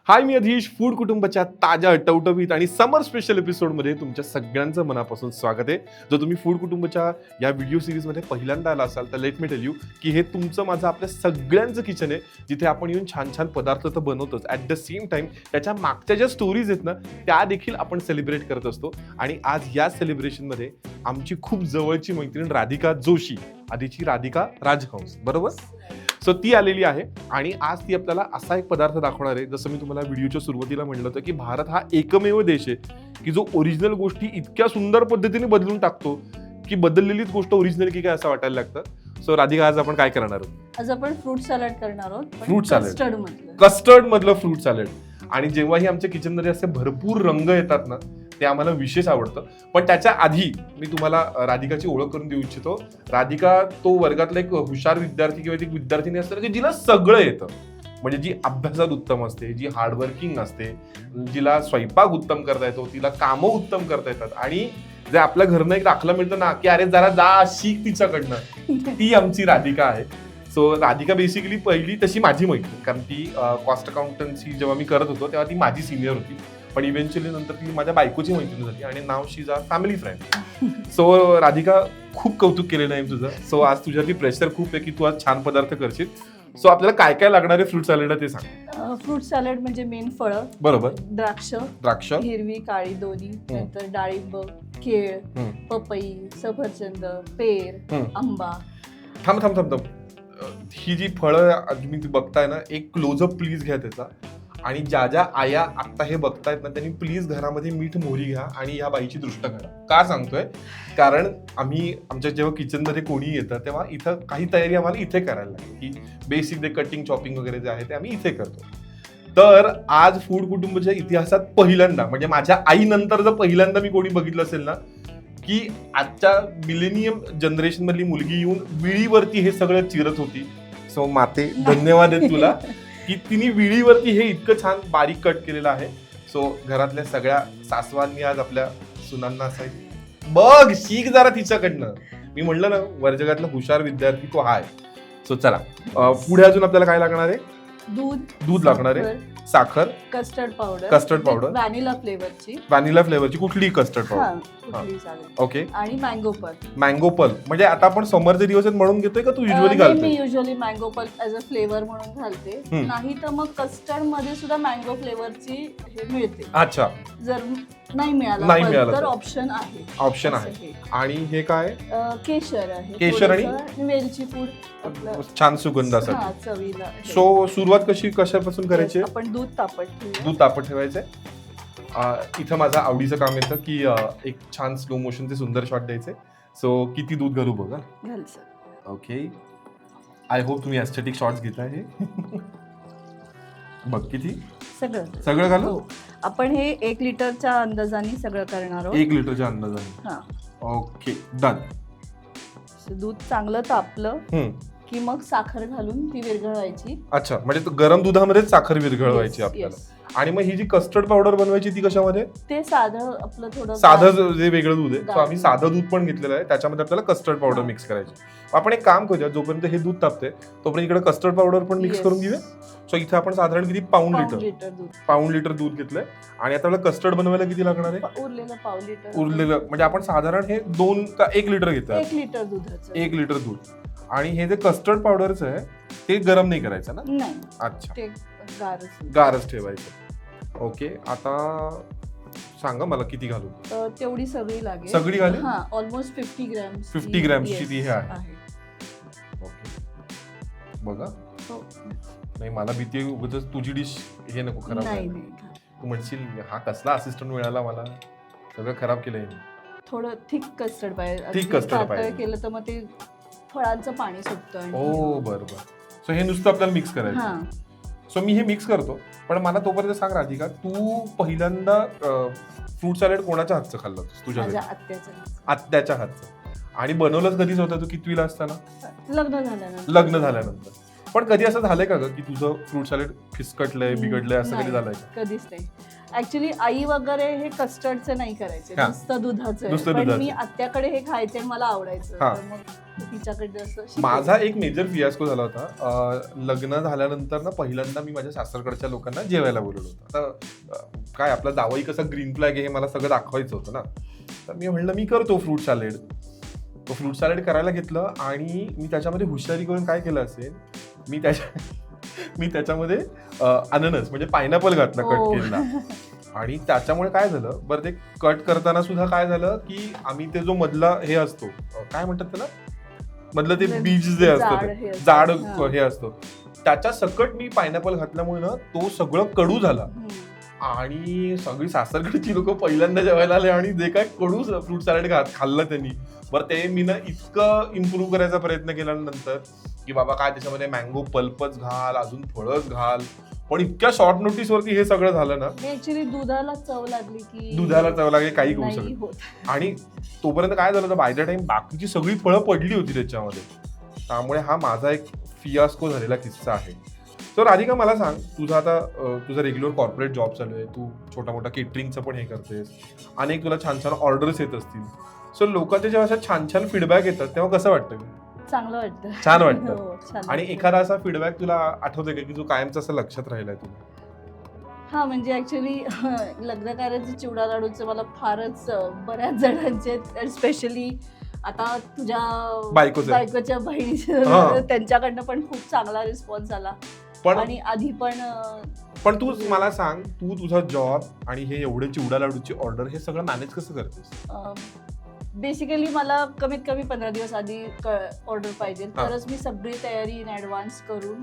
हाय, मी अधीश. Food कुटुंबाच्या ताज्या टवटवीत आणि समर स्पेशल एपिसोडमध्ये तुमच्या सगळ्यांचं मनापासून स्वागत आहे. जर तुम्ही फूड कुटुंबाच्या या व्हिडिओ सिरीजमध्ये पहिल्यांदा आला असाल तर लेट मी टेल यू की हे तुमचं माझं आपल्या सगळ्यांचं किचन आहे, जिथे आपण येऊन छान छान पदार्थ तर बनवतोच, ॲट द सेम टाइम त्याच्या मागच्या ज्या स्टोरीज आहेत ना त्या देखील आपण सेलिब्रेट करत असतो. आणि आज या सेलिब्रेशनमध्ये आमची खूप जवळची मैत्रीण राधिका जोशी, आधीची राधिका राजहंस, बरोबर? सो ती आलेली आहे आणि आज ती आपल्याला असा एक पदार्थ दाखवणार आहे. जसं मी तुम्हाला व्हिडिओच्या सुरुवातीला म्हटलं होतं की भारत हा एकमेव देश आहे की जो ओरिजिनल गोष्टी इतक्या सुंदर पद्धतीने बदलून टाकतो की बदललेलीच गोष्ट ओरिजिनल की काय असं वाटायला लागतं. सो राधिका, आज आपण काय करणार आहोत? आज आपण फ्रूट सॅलड करणार आहोत. फ्रूट सॅलड, मधलं कस्टर्ड मधलं फ्रूट सॅलड. आणि जेव्हाही आमच्या किचनमध्ये असे भरपूर रंग येतात ना ते आम्हाला विशेष आवडतं. पण त्याच्या आधी मी तुम्हाला राधिकाची ओळख करून देऊ इच्छितो. राधिका तो वर्गातला एक हुशार विद्यार्थी किंवा एक विद्यार्थिनी असते की जिला सगळं येतं. म्हणजे जी अभ्यासात उत्तम असते, जी हार्डवर्किंग असते, जिला स्वयंपाक उत्तम करता येतो, तिला कामं उत्तम करता येतात. आणि जे आपल्या घरनं एक दाखला मिळतो ना की अरे जरा जा शिक तिच्याकडनं, ती आमची राधिका आहे. सो राधिका बेसिकली पहिली तशी माझी मैत्रीण, कारण ती कॉस्ट अकाउंटन्सी जेव्हा मी करत होतो तेव्हा ती माझी सिनियर होती. पण इव्हेंच्युअली नंतर ती माझ्या बायकोची मैत्रीण झाली आणि नाव she is our family friend. So Radhika, खूप कौतुक केलेलं आहे तुझं. सो आज तुझ्यावरती प्रेशर खूप आहे की तू आज छान पदार्थ करशील. सो आपल्याला काय काय लागणार आहे फ्रूट सॅलडला ते सांग. फ्रूट सॅलड म्हणजे मेन फळं, बरोबर. द्राक्ष, हिरवी काळी दोन्ही, नंतर डाळिंब, केळ, पपई, सफरचंद, पेर, आंबा. थांब. ही जी फळं तुम्ही बघताय ना, एक क्लोजअप प्लीज घ्या त्याचा. आणि ज्या ज्या आया आत्ता हे बघतायत ना त्यांनी प्लीज घरामध्ये मीठ मोहरी घ्या आणि या बाईची दृष्ट करा. का सांगतोय? कारण आम्ही आमच्या जेव्हा किचनमध्ये कोणी येतं तेव्हा इथं काही तयारी आम्हाला इथे करायला लागते की बेसिक जे कटिंग चॉपिंग वगैरे जे आहे ते आम्ही इथे करतो. तर आज फूड कुटुंबाच्या इतिहासात पहिल्यांदा, म्हणजे माझ्या आईनंतर जर पहिल्यांदा मी कोणी बघितलं असेल ना की आजच्या मिलेनियम जनरेशन मधली मुलगी येऊन विळीवरती हे सगळं चिरत होती. सो माते, धन्यवाद आहे तुला की तिने विळीवरती हे इतकं छान बारीक कट केलेलं आहे. सो घरातल्या सगळ्या सासवांनी आज आपल्या सुनांना असायची बघ शिक जरा तिच्याकडनं. मी म्हणलं ना वर्जगातला हुशार विद्यार्थी तो हाय. सो चला पुढे अजून आपल्याला काय लागणार आहे? दूध लागणार आहे, साखर, कस्टर्ड पावडर, व्हॅनिला फ्लेवरची कुठली कस्टर्ड पावडर? ओके. आणि मँगो पल्प. म्हणजे आता आपण समरचे दिवस आहेत म्हणून घेतोय का तू युजली घालते? मी usually mango pulp as a flavour म्हणून घालते. नाही तर मग कस्टर्ड मध्ये सुद्धा मँगो फ्लेवरची हे मिळते. अच्छा. जर नाही मिळालं तर ऑप्शन आहे. आणि हे काय? केशर आहे. केशर आणि वेलची पूड छान सुगंधासाठी. चवीला. सो सुरुवात कशापासून करायची? आपण दूध तापत ठेवायचंय. इथं माझं आवडीचं काम येतं की एक छान स्लो मोशनचे सुंदर शॉट द्यायचे. सो किती दूध घालू बघा. ओके. आय होप तुम्ही एस्थेटिक शॉट्स घेताय. हे बघ किती सगळं घालू. आपण हे 1 लिटरच्या अंदाजाने सगळं करणार आहोत. 1 लिटरच्या अंदाजाने. Okay, done. दूध चांगलं तापलं की मग साखर घालून ती विरघळवायची. अच्छा, म्हणजे गरम दुधामध्ये साखर विरघळवायची आपल्याला. आणि मग ही जी कस्टर्ड पावडर बनवायची ती कशामध्ये? ते आपलं थोडं साधं जे वेगळं दूध आहे. सो आम्ही साधं दूध पण घेतलेलं आहे, त्याच्यामध्ये आपल्याला कस्टर्ड पावडर मिक्स करायची. आपण एक काम करूया, जोपर्यंत हे दूध तापते तोपर्यंत इकडे कस्टर्ड पावडर पण मिक्स करून घेऊया. सो इथे आपण साधारण किती पाऊण लिटर दूध घेतलंय. आणि आता आपल्याला कस्टर्ड बनवायला किती लागणार आहे? उरलेलं म्हणजे आपण साधारण हे 2 का 1 लिटर घेतो. 1 लिटर दूध. आणि हे जे कस्टर्ड पावडरचं आहे ते गरम नाही करायचं ना? अच्छा, गारच ठेवायचं. ओके. आता सांगा मला किती घालू? तेवढी सगळी लागेल. सगळी घालेल? ऑलमोस्ट 50 ग्रॅम्सची ती हे आहे. ओके, बघा. नाही, मला भीती आहे उगाच तुझी डिश हे नको खराब व्हायला. तू म्हणशील हा कसला असिस्टंट मिळाला मला, सगळं खराब केलंय. थोडं थिक कस्टर्ड पाहिजे. केलं तर मग ते फळांचं पाणी सुटतं. ओ बरोबर. सो हे नुसतं आपल्याला मिक्स करायचं. सो मी हे मिक्स करतो. पण मला तोपर्यंत सांग राधिका, तू पहिल्यांदा फ्रूट सॅलड कोणाच्या हातचं खाल्लं होतं? तुझ्या आत्याच्या हातचं. आणि बनवलंच कधीच होतं तू कितवीला असताना? लग्न झाल्यानंतर. पण कधी असं झालंय का ग की तुझं फ्रूट सॅलड फिसकटलंय, बिघडलंय, असं कधी झालंय? कधीच नाही. ऍक्च्युली आई वगैरे हे कस्टर्डचे नाही करायचे, हा. नुसतं दुधाचे. नुसतं पण दुधाचं. मी आत्याकडे हे खायचे आणि मला आवडायचं, हा. तर मग तिच्याकडे असं शिकले. माझा एक मेजर फियास्को झाला होता. लग्न झाल्यानंतर ना पहिल्यांदा मी माझ्या सासरकडच्या लोकांना जेवायला बोलवलं होतं. आता काय आपला जावई कसा ग्रीन फ्लॅग आहे हे मला सगळं दाखवायचं होतं ना, तर मी म्हणलं मी करतो फ्रूट सॅलेड. तो फ्रूट सॅलेड करायला घेतलं आणि मी त्याच्यामध्ये हुशारी करून काय केलं असेल, मी त्याच्यामध्ये अननस म्हणजे पायनॅपल घातला कट Oh. केलेला. आणि त्याच्यामुळे काय झालं बरं, ते कट करताना सुद्धा काय झालं की आम्ही ते जो मधला हे असतो काय म्हणतात त्याला, मधलं ते बीज जे असतं जाड ते हे असतं. जाड हा. हे असतं, त्याच्या सकट मी पायनॅपल घातल्यामुळे ना तो सगळं कडू झाला. हम्म. आणि सगळी सासरकडची लोक पहिल्यांदा जेवायला आले आणि जे काय कडू फ्रूट सॅलेड खाल्लं त्यांनी. बरं ते मी ना इतकं इम्प्रूव्ह करायचा प्रयत्न केल्यानंतर की बाबा काय त्याच्यामध्ये मँगो पल्पच घाल, अजून फळच घाल, पण इतक्या शॉर्ट नोटीसवरती हे सगळं झालं ना. हे ऍक्च्युली दुधाला चव लागली की दुधाला चव लागली, काही होऊ नाही शकत. होत. आणि तोपर्यंत काय झालं होतं, बाय द टाइम बाकीची सगळी फळं पडली होती त्याच्यामध्ये. त्यामुळे हा माझा एक फियास्को झालेला किस्सा आहे. तर राधिका मला सांग, तुझा आता तुझा रेग्युलर कॉर्पोरेट जॉब चालू आहे, तू छोटा मोठा केटरिंगचं पण हे करतेस, अनेक तुला छान छान ऑर्डर्स येत असतील. सो लोकांचे जेव्हा अशा छान छान फीडबॅक येतात तेव्हा कसं वाटतं? चांगलं वाटतं. छान वाटतं. हो, छान आणि वाटतं. एखादा असा फीडबॅक तुला आठवतोय का की जो कायमचा असं लक्षात राहिलाय तुला? हा म्हणजे ऍक्च्युली लग्न कार्याचे चिवडा लाडूचे मला फारच बऱ्याच जणांचे, स्पेशली आता तुझ्या बायकोचे. बायकोच्या हा. बहिणीचे त्यांच्याकडनं पण खूप चांगला रिस्पॉन्स आला. पण आणि आधी पण पण तू मला सांग, तू तुझा जॉब आणि हे एवढे चिवडा लाडूची ऑर्डर हे सगळं मॅनेज कसं करतेस? बेसिकली मला कमीत कमी 15 दिवस आधी ऑर्डर पाहिजे, हा. तरच मी सगळी तयारी इन ऍडव्हान्स करून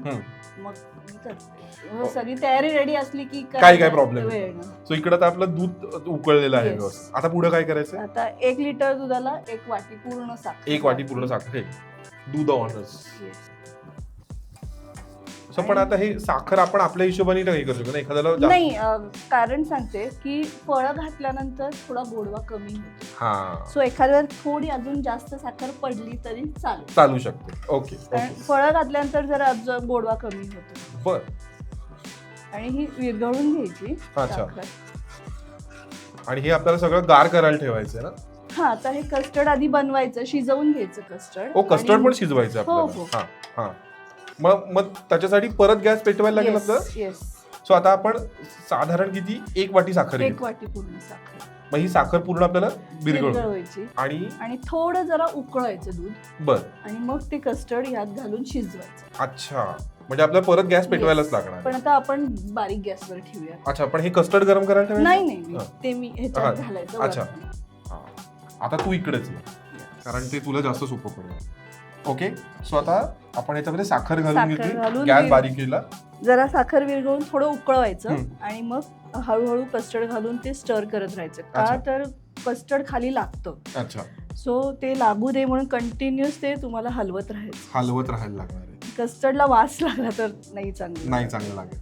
मग मी करते. हो. सगळी तयारी रेडी असली की काय प्रॉब्लेम वेळ नाही. सो इकडे तर आपलं दूध उकळलेलं आहे Yes. व्यवस्थित. आता पुढे काय करायचं? आता 1 लिटर दुधाला 1 वाटी पूर्ण साखर. 1 वाटी पूर्ण साखर, हे दूध ऑनर्स. Yes. सो पण आता हे साखर आपण आपल्या हिशोबाने नाही करू शकतो ना, एखाद्याला जास्त- नाही कारण सांगते की फळं घातल्यानंतर थोडा गोडवा कमी होतो. हा सो एखाद्या वेळेस थोडी अजून जास्त साखर पडली तरी चालेल, चालू शकते. ओके कारण फळं घातल्यानंतर जरा अजून गोडवा कमी होतो. बर. आणि ही विरघळून घ्यायची अच्छा. साखर. आणि हे आपल्याला सगळं गार करायला ठेवायचं ना? हा, आता हे कस्टर्ड आधी बनवायचं, शिजवून घ्यायचं कस्टर्ड. ओ कस्टर्ड पण शिजवायचं हो, आपल्याला? हा हा. मग त्याच्यासाठी परत गॅस पेटवायला लागेल आपल्याला? येस. सो आता आपण साधारण किती, 1 वाटी साखर 1 घेऊ. वाटी पूर्ण साखर मग ही साखर पूर्ण आपल्याला विरघळू विरघळवायची आणि थोडं जरा उकळायचं दूध, बर. आणि मग ते कस्टर्ड यात घालून शिजवायचं. अच्छा, म्हणजे आपल्याला परत गॅस पेटवायलाच Yes. लागणार पण आहे. आता आपण बारीक गॅसवर ठेवूया. अच्छा, पण हे कस्टर्ड गरम करायला ठेवायचं? नाही नाही हा. ते मी ह्याच्यात हा. घालायचं अच्छा. वरती. हा. आता तू इकडेच ये, कारण ते तुला जास्त सोपं पडेल. ओके, सो आता आपण याच्यामध्ये साखर घालून साखर घेतली, घालून गॅस घेऊ. बारीक केला. जरा साखर विरघळून थोडं उकळवायचं, हम्म. आणि मग हळूहळू कस्टर्ड घालून ते स्टर करत राहायचं. का अच्छा. तर कस्टर्ड खाली लागतं, अच्छा, सो ते लागू दे म्हणून कंटिन्युअस ते तुम्हाला हलवत राहायचं. हलवत राहायला लागणार आहे. कस्टर्डला वास लागला तर नाही चांगलं. नाही चांगलं लागेल.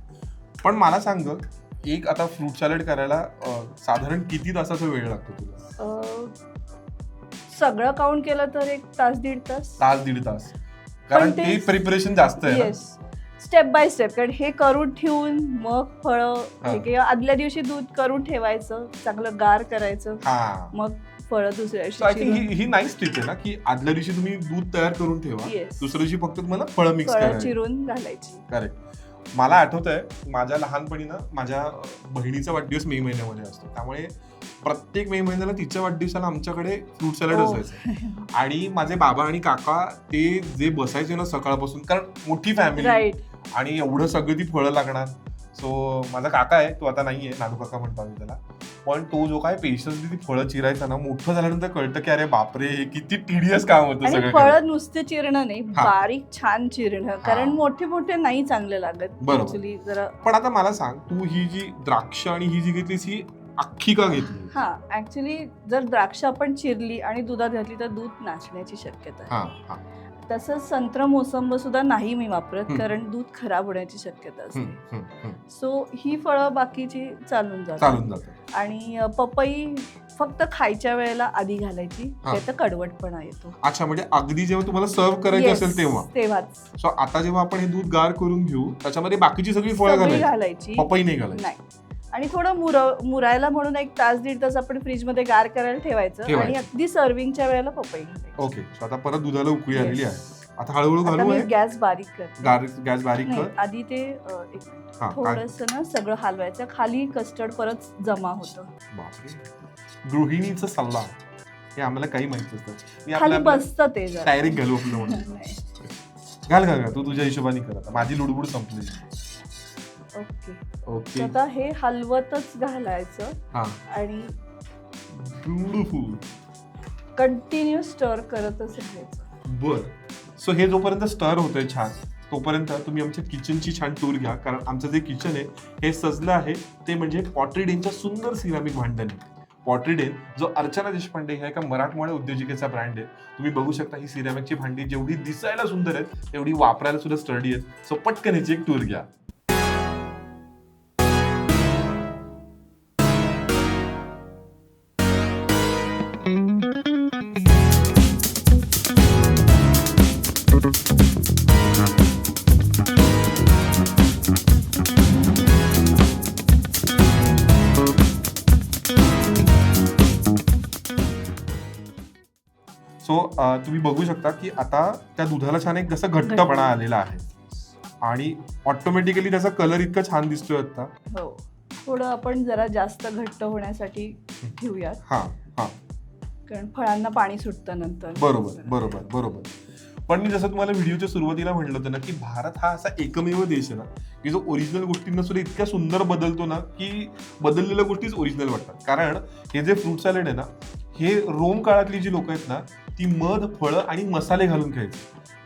पण मला सांग, एक आता फ्रूट सॅलड करायला साधारण किती तासाचा वेळ लागतो तुला? सगळं काउंट केलं तर 1 तास 1.5 तास. तास 1.5 तास, कारण ते- ते प्रिपरेशन जास्त आहे ना? Yes, step by step. कारण हे करून ठेवून मग फळं हा. किंवा आदल्या दिवशी दूध करून ठेवायचं, चांगलं गार करायचं, हा. मग फळं दुसऱ्या सो आय थिंक दिवशी ही नाईस टिप आहे ना, की आदल्या दिवशी तुम्ही दूध तयार करून ठेवा, Yes. दुसऱ्या दिवशी फक्त तुम्हाला फळं मिक्स फळं करायची. चिरून घालायची. करेक्ट. मला आठवतंय माझ्या लहानपणी ना, माझ्या बहिणीचा वाढदिवस मे महिन्यामध्ये असतो, त्यामुळे प्रत्येक मे महिन्याला तिच्या वाढदिवसाला आमच्याकडे फ्रूट सॅलड Oh. असायचं. आणि माझे बाबा आणि काका ते जे बसायचे ना सकाळपासून, कारण मोठी फॅमिली राईट. आणि एवढं सगळं ती फळं लागणार. सो माझा काका आहे, तो आता नाहीये, नानू काका म्हणतो आम्ही त्याला, पण तो जो काय पेशन्सली ती फळं चिरायचा ना, मोठं झाल्यानंतर कळतं की अरे बापरे, हे किती टिडियस काम होतं आणि सगळं. फळं नुसते चिरणं नाही, हा. बारीक छान चिरणं, कारण मोठे मोठे नाही चांगले लागत. बरोबर. Actually जरा पण आता मला सांग, तू ही जी द्राक्ष आणि ही जी घेतलीस ही अख्खी का घेतली? हा, ऍक्च्युली जर द्राक्ष आपण चिरली आणि दुधात घातली तर दूध नासण्याची शक्यता आहे. हा हा. तसंच संत्र मोसंब सुद्धा नाही मी वापरत, हम्म. कारण दूध खराब होण्याची शक्यता असते. हम्म, हम्म, हम्म. सो ही फळं बाकीची चालून जातात. चालून जातं. आणि पपई फक्त खायच्या वेळेला आधी घालायची, हा. त्यात कडवटपणा येतो. अच्छा, म्हणजे अगदी जेव्हा तुम्हाला सर्व करायची Yes, असेल तेव्हा. तेव्हाच सो आता जेव्हा आपण हे दूध गार करून घेऊ, त्याच्यामध्ये बाकीची सगळी फळं सगळी घालायची, घालायची. पपई नाही घालायची. नाही, आणि थोडं मुरायला म्हणून 1 तास 1.5 तास आपण फ्रीजमध्ये गार करायला ठेवायचं आणि अगदी सर्विंगच्या वेळेला पपई घालायची. ओके, सो आता परत दुधाला उकळी आलेली आहे. आता हळूहळू आता घालू मी आहे. गॅस बारीक करते. गॅस बारीक नाही, कर. आधी ते थोडंसं ना सगळं हलवायचं, खाली कस्टर्ड परत जमा होतं. बापरे, गृहिणीचा सल्ला हे आम्हाला काही माहित नसतं. मी खाली आपल्या बसतं ते जरा. डायरेक्ट घालू आपलं म्हणून. नाही. घाल तू तुझ्या हिशोबाने कर. आता माझी लुडबुड संपली. ओके, ओके, आता हे हलवतच घालायचं हा, आणि ब्युटिफुल. कंटिन्यू स्टर करतच राहायचं. बर, सो हे जोपर्यंत स्टर होतंय छान, तोपर्यंत तुम्ही आमच्या किचनची छान टूर घ्या. कारण आमचं जे किचन आहे हे सजलं आहे ते म्हणजे पॉट्रीडेनच्या सुंदर सिरामिक भांड्याने. पॉट्रीडेन जो अर्चना देशपांडे ह्या एका मराठमोळ्या उद्योजिकेचा ब्रँड आहे. तुम्ही बघू शकता ही सिरामिकची भांडी जेवढी दिसायला सुंदर आहेत तेवढी वापरायला सुद्धा स्टडी आहेत. सो पटकन ह्याची एक टूर घ्या. सो तुम्ही बघू शकता की आता त्या दुधाला छान एक जसं घट्टपणा आलेला आहे आणि ऑटोमॅटिकली त्याचा कलर इतका छान दिसतोय आता. हो, थोडं आपण जरा जास्त घट्ट होण्यासाठी ठेवूयात. हा हा, कारण फळांना पाणी सुटतं नंतर. बरोबर बरोबर बरोबर. पण मी जसं तुम्हाला व्हिडिओच्या सुरुवातीला म्हटलं होतं ना की भारत हा असा एकमेव देश आहे ना की जो ओरिजिनल गोष्टींना सुद्धा इतक्या सुंदर बदलतो ना की बदललेल्या गोष्टीच ओरिजिनल वाटतात. कारण हे जे फ्रूट सॅलड आहे ना हे रोम काळातली जी लोक आहेत ना ती मध, फळं आणि मसाले घालून खायचे.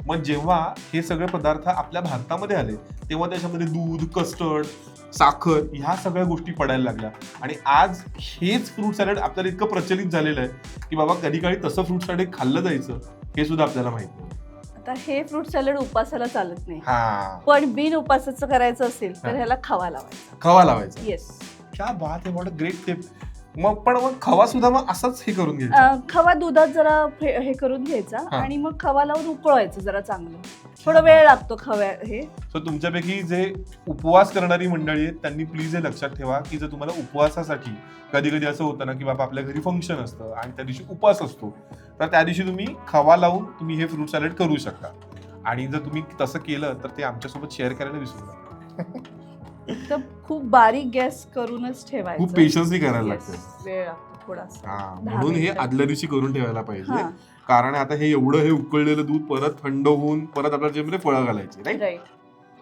मग जेव्हा हे सगळे पदार्थ आपल्या भारतामध्ये आले तेव्हा त्याच्यामध्ये दूध, कस्टर्ड, साखर ह्या सगळ्या गोष्टी पडायला लागल्या. आणि आज हेच फ्रूट सॅलड आपल्याला इतकं प्रचलित झालेलं आहे की बाबा कधी काळी तसं फ्रूट सॅलड खाल्लं जायचं हे सुद्धा आपल्याला माहित नाही. आता हे फ्रूट सॅलड उपासाला चालत नाही, हा, पण बिन उपासाचं करायचं असेल तर ह्याला खवा लावायचा. खवा लावायचा. येस, क्या बात आहे, व्हॉट अ ग्रेट टिप. मग खवा सुद्धा मग असंच हे करून घ्यायचा. खवा दुधात जरा हे करून घ्यायचा हा. आणि मग खवा लावून उकळवायचं जरा चांगलं. थोडा वेळ लागतो खव्या हे. सो तुमच्यापैकी जे उपवास करणारी मंडळी आहेत त्यांनी प्लीज हे लक्षात ठेवा की जर तुम्हाला उपवासासाठी कधी कधी असं होतं ना की बाबा आपल्या घरी फंक्शन असतं आणि त्या दिवशी उपवास असतो, तर त्या दिवशी तुम्ही खवा लावून तुम्ही हे फ्रूट सॅलड करू शकता. आणि जर तुम्ही तसं केलं तर ते आमच्यासोबत शेअर करायला विसरू नका. तर खूप बारीक गॅस करूनच ठेवायचं. खूप पेशन्सनी करायला Yes, लागतं. वेळ लागतो थोडासा. हा, 10 म्हणून हे मिनिटं. आदल्या दिवशी करून ठेवायला पाहिजे. हा. कारण आता हे एवढं हे उकळलेलं दूध परत थंड होऊन परत आपल्याला जेमध्ये फळं घालायची, राईट? राईट.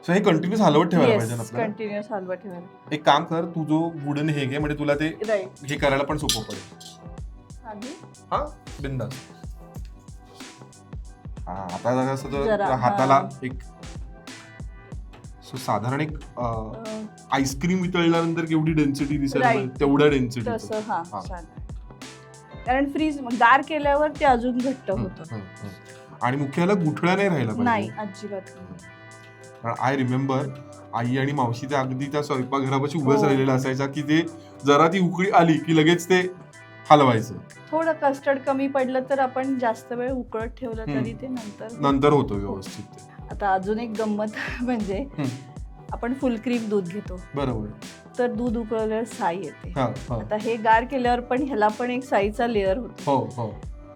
सो हे कंटिन्यूस हलवत ठेवायला पाहिजे ना येस, आपल्याला. कंटिन्युअस हलवा ठेवायला. एक काम कर, तू जो वुडन हे घे म्हणजे तुला ते राईट. हे करायला पण सोपं पडेल. आधी हा, बिंदास. हा, आता जरा असं जरा, तर हाताला हा. एक साधारण एक आईस्क्रीम वितळल्यानंतर केवढी डेन्सिटी दिसेल Right. तेवढ्या डेन्सिटी. तसं हा हा. छान आहे. कारण फ्रीज गार केल्यावर ते अजून घट्ट होतं. आणि मुख्य ह्याला गुठळ्या नाही राहिला नाही, पाहिजे. अजिबात नाही. कारण आय रिमेंबर आई आणि मावशी त्या अगदी त्या स्वयंपाकघरापाशी उभंच हो. राहिलेला असायचा की ते जरा ती उकळी आली की लगेच ते हलवायचं. थोडं कस्टर्ड कमी पडलं तर आपण जास्त वेळ उकळत ठेवलं तरी ते नंतर होतं व्यवस्थित ते. आता अजून एक गंमत म्हणजे आपण फुल क्रीम दूध घेतो बरोबर. तर दूध उकळल्यावर साई येते. हा, हा. आता हे गार केल्यावर पण ह्याला पण एक साईचा लेअर होतो. हो हो.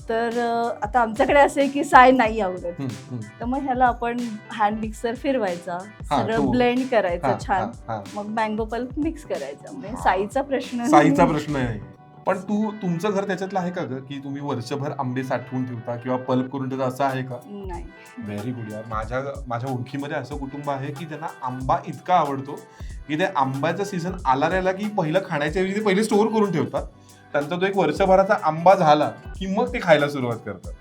तर आता आमच्याकडे असं आहे की साय नाही आवडत, हम्म. तर मग ह्याला आपण हँड मिक्सर फिरवायचा, हा, सगळं तो. ब्लेंड हा, करायचं छान, हा, हा. मग मँगो पल्प मिक्स करायचा. म्हणजे हा. साईचा प्रश्न नाही. साईचा प्रश्न नाही. पण तुमचं घर त्याच्यातलं आहे का ग की तुम्ही वर्षभर आंबे साठवून ठेवता किंवा पल्प करून ठेवता, असं आहे का? नाही. व्हेरी गुड यार. माझ्या ओळखीमध्ये असं कुटुंब आहे की त्यांना आंबा इतका आवडतो की ते आंब्याचा सीझन आला की पहिलं खाण्याच्या ऐवजी ते पहिले स्टोअर करून ठेवतात. त्यांचा तो एक वर्षभराचा आंबा झाला की मग ते खायला सुरुवात करतात.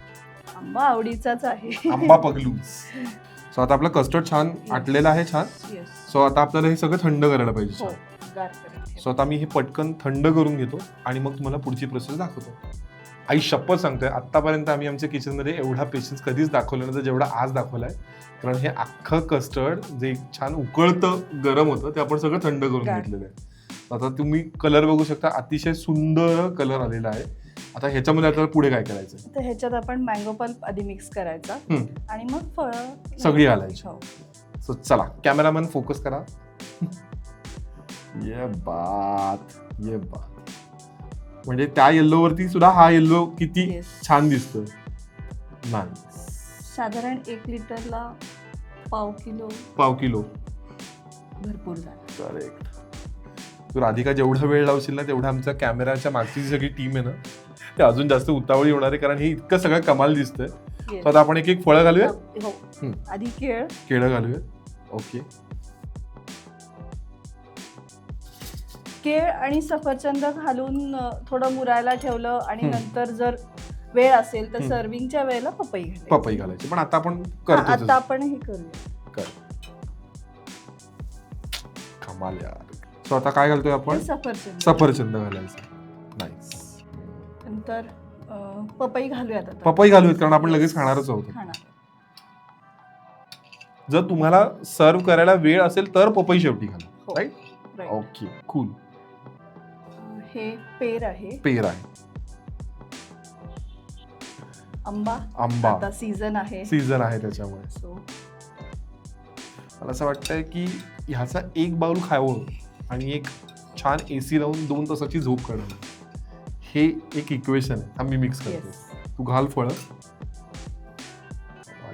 आंबा आवडीचाच आहे. आंबा पगलूस. सो आता आपलं कस्टर्ड छान आटलेलं आहे छान. Yes. सो आता आपल्याला हे सगळं थंड करायला पाहिजे हो, छान. गार करायचं. सो आता मी हे पटकन थंड करून घेतो आणि मग तुम्हाला पुढची प्रोसेस दाखवतो. आई शपथ सांगतोय, आतापर्यंत आम्ही आमच्या किचनमध्ये एवढा पेशन्स कधीच दाखवला नव्हता जेवढा आज दाखवलाय. कारण हे अख्खं कस्टर्ड जे छान उकळतं गरम होतं ते आपण सगळं थंड करून घेतलेलं आहे. आता तुम्ही कलर बघू शकता, अतिशय सुंदर कलर आलेला आहे. आता ह्याच्यामध्ये आता पुढे काय करायचं? तर ह्याच्यात आपण मँगो पल्प आधी मिक्स करायचा आणि मग फळं सगळी घालायची. हो. सो चला कॅमेरामॅन फोकस करा. ये बात, ये बात. म्हणजे त्या येल्लो वरती सुद्धा हा येल्लो किती Yes. छान दिसतोय. नाही, साधारण 1 लिटरला पाव किलो भरपूर झालं. करेक्ट. तू राधिका जेवढा वेळ लावशील ना तेवढा आमच्या कॅमेराच्या मागची जी सगळी टीम आहे ना ते अजून जास्त उतावळी होणार आहे, कारण हे इतकं सगळं कमाल दिसतंय. Yes. तर आता आपण एक एक फळं घालूया. हो. आधी केळं घालूया. ओके. केळ आणि सफरचंद घालून थोडं मुरायला ठेवलं आणि नंतर जर वेळ असेल तर सर्विंगच्या वेळेला पपई घालायची. पण आता आपण आता करतो आपण हे करूया. कमाल यार. सो आता काय घालतोय आपण? सफरचंद घालायचं. नाईस. नंतर पपई घालूयात. पपई घालूयात कारण आपण लगेच खाणारच आहोत. जर तुम्हाला सर्व करायला वेळ असेल तर पपई शेवटी घाला. राईट. Okay, cool. हे पेर आहे. आंबा आता सीझन आहे त्याच्यामुळे. मला असं वाटतंय की ह्याचा एक बाउल खावं आणि एक छान AC लावून 2 तासाची झोप काढणं, हे एक इक्वेशन आहे. आम्ही मिक्स करतो. तू घाल फळं.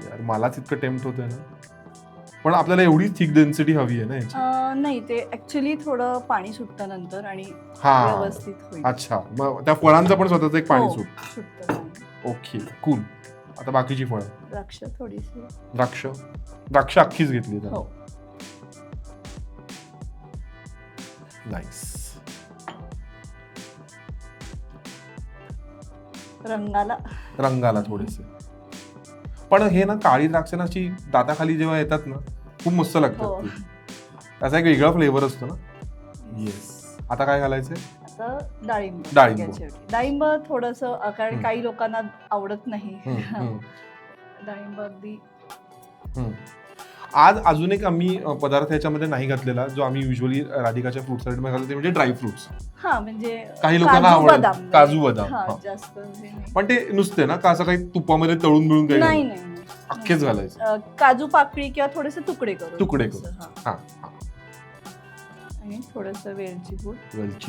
यार मलाच इतकं टेम्प्ट होतंय ना. पण आपल्याला एवढी थिक डेन्सिटी हवी आहे ना याची? नाही, ते ऍक्च्युली थोडं पाणी सुटतं नंतर आणि व्यवस्थित होईल. अच्छा, मग त्या फळांचं पण स्वतःच एक पाणी सुटतं. Okay, cool. आता बाकीची फळं. द्राक्ष थोडीशी. द्राक्ष अख्खीच घेतली. हो. नाईस. रंगाला थोडेसे. पण हे ना काळी द्राक्ष ना अशी दाताखाली जेव्हा येतात ना खूप मस्त लागतात. त्याचा एक वेगळा फ्लेवर असतो ना. येस. आता काय घालायचंय? आता डाळिंब थोडंसं, कारण काही लोकांना आवडत नाही डाळिंब. अगदी. आज अजून एक आम्ही पदार्थ याच्यामध्ये नाही घातलेला जो आम्ही युजली राधिकाच्या फ्रूट सॅलेड मध्ये घालतो, ते म्हणजे ड्रायफ्रुट्स. म्हणजे काही लोकांना आवडतात काजू बदाम. जास्त पण ते नुसते ना का असं काही तुपामध्ये तळून मिळून काही नाही, अख्खेच घालायचे. काजू पाकळी किंवा थोडेसे तुकडे करून. आणि थोडस वेलची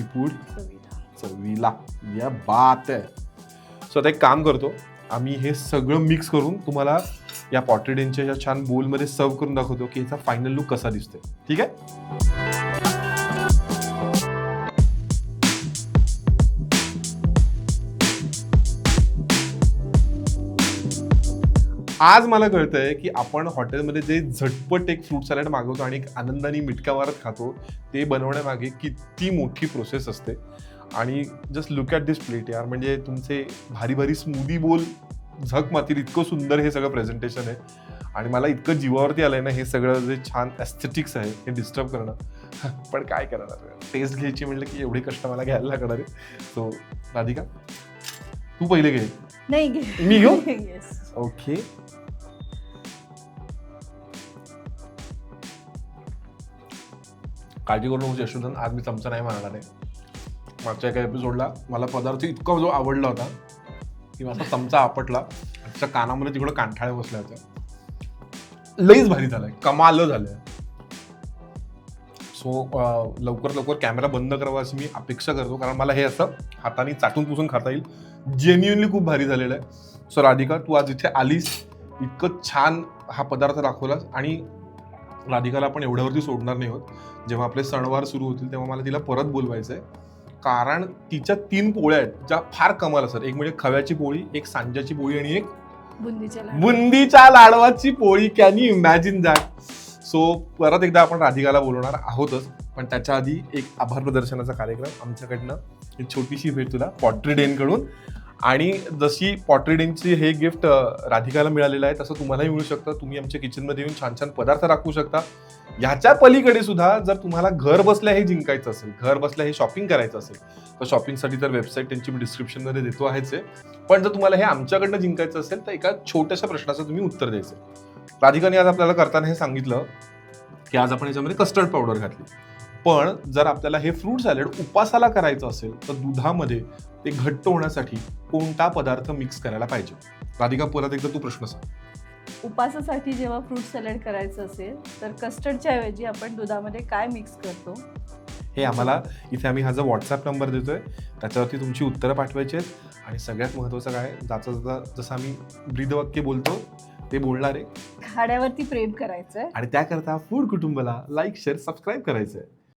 पूड चवीला. या बात आहे. सो आता एक काम करतो, आम्ही हे सगळं मिक्स करून तुम्हाला या पॉटेडेनच्या या छान बोलमध्ये सर्व करून दाखवतो की याचा फायनल लुक कसा दिसतोय. ठीक आहे. आज मला कळतंय की आपण हॉटेलमध्ये जे झटपट एक फ्रूट सॅलड मागवतो आणि एक आनंदाने मिटका मारत खातो, ते बनवण्यामागे किती मोठी प्रोसेस असते. आणि just look at this plate यार. म्हणजे तुमचे भारी भारी स्मूदी बोल झक मातील इतकं सुंदर हे सगळं प्रेझेंटेशन आहे. आणि मला इतकं जीवावरती आलंय ना हे सगळं जे छान एस्थेटिक्स आहे हे डिस्टर्ब करणं. पण काय करणार, टेस्ट घ्यायची म्हटलं की एवढे कष्ट मला घ्यायला लागणार आहे. सो राधिका तू पहिले घे. नाही, मी घेऊ? ओके. काळजी करू नको यशोधन, आज मी चमचा नाही मारणार आहे. मागच्या एका एपिसोडला मला पदार्थ इतका जो आवडला होता की माझा चमचा आपटला, त्याच्या कानामध्ये तिकडं कांठाळे बसल्या होत्या. लईच भारी झालाय, कमाल झालंय. सो लवकर कॅमेरा बंद करावा अशी मी अपेक्षा करतो, कारण मला हे असं हाताने चाटून पुसून खाता येईल. जेन्युअनली खूप भारी झालेलं आहे. सो राधिका तू आज इथे आलीस, इतकं छान हा पदार्थ दाखवलास. आणि राधिकाला आपण एवढ्यावरती सोडणार नाही होत. जेव्हा आपले सणवार सुरू होतील तेव्हा मला तिला परत बोलवायचं आहे, कारण तिच्या 3 पोळ्या आहेत ज्या फार कमाल असतात. एक म्हणजे खव्याची पोळी, एक सांज्याची पोळी आणि एक बुंदीच्या लाडवाची पोळी. Can you imagine that? So परत एकदा आपण राधिकाला बोलवणार आहोतच, पण त्याच्या आधी एक आभार प्रदर्शनाचा कार्यक्रम आमच्याकडनं. एक छोटीशी भेट तुला पॉट्री डेन कडून. आणि जशी पॉट्री डेनची हे गिफ्ट राधिकाला मिळालेलं आहे तसं तुम्हालाही मिळू शकतं. तुम्ही आमच्या किचनमध्ये येऊन छान छान पदार्थ राखू शकता. ह्याच्या पलीकडे सुद्धा जर तुम्हाला घर बसल्या हे जिंकायचं असेल, घर बसल्या हे शॉपिंग करायचं असेल, तर शॉपिंगसाठी तर वेबसाईट त्यांची मी डिस्क्रिप्शनमध्ये देतो आहेच आहे. पण जर तुम्हाला हे आमच्याकडनं जिंकायचं असेल तर एका छोट्याशा प्रश्नाचं तुम्ही उत्तर द्यायचं. राधिकाने आज आपल्याला करताना हे सांगितलं की आज आपण याच्यामध्ये कस्टर्ड पावडर घातली. पण जर आपल्याला हे फ्रूट सॅलड उपासाला करायचं असेल तर दुधामध्ये ते घट्ट होण्यासाठी कोणता पदार्थ मिक्स करायला पाहिजे? राधिका परत एकदा तू प्रश्न सांग. उपासासाठी जेव्हा फ्रूट सॅलड करायचं असेल तर कस्टर्डच्या ऐवजी आपण दुधामध्ये काय मिक्स करतो हे आम्हाला इथे आम्ही हा जो व्हॉट्सअप नंबर देतोय त्याच्यावरती तुमची उत्तरं पाठवायची आहेत. आणि सगळ्यात महत्त्वाचं काय, जाता जाता जसं आम्ही ब्रीदवाक्य बोलतो ते बोलणार आहे खाण्यावरती प्रेम करायचंय आणि त्याकरता फूड कुटुंबाला लाईक शेअर सबस्क्राईब करायचं आहे.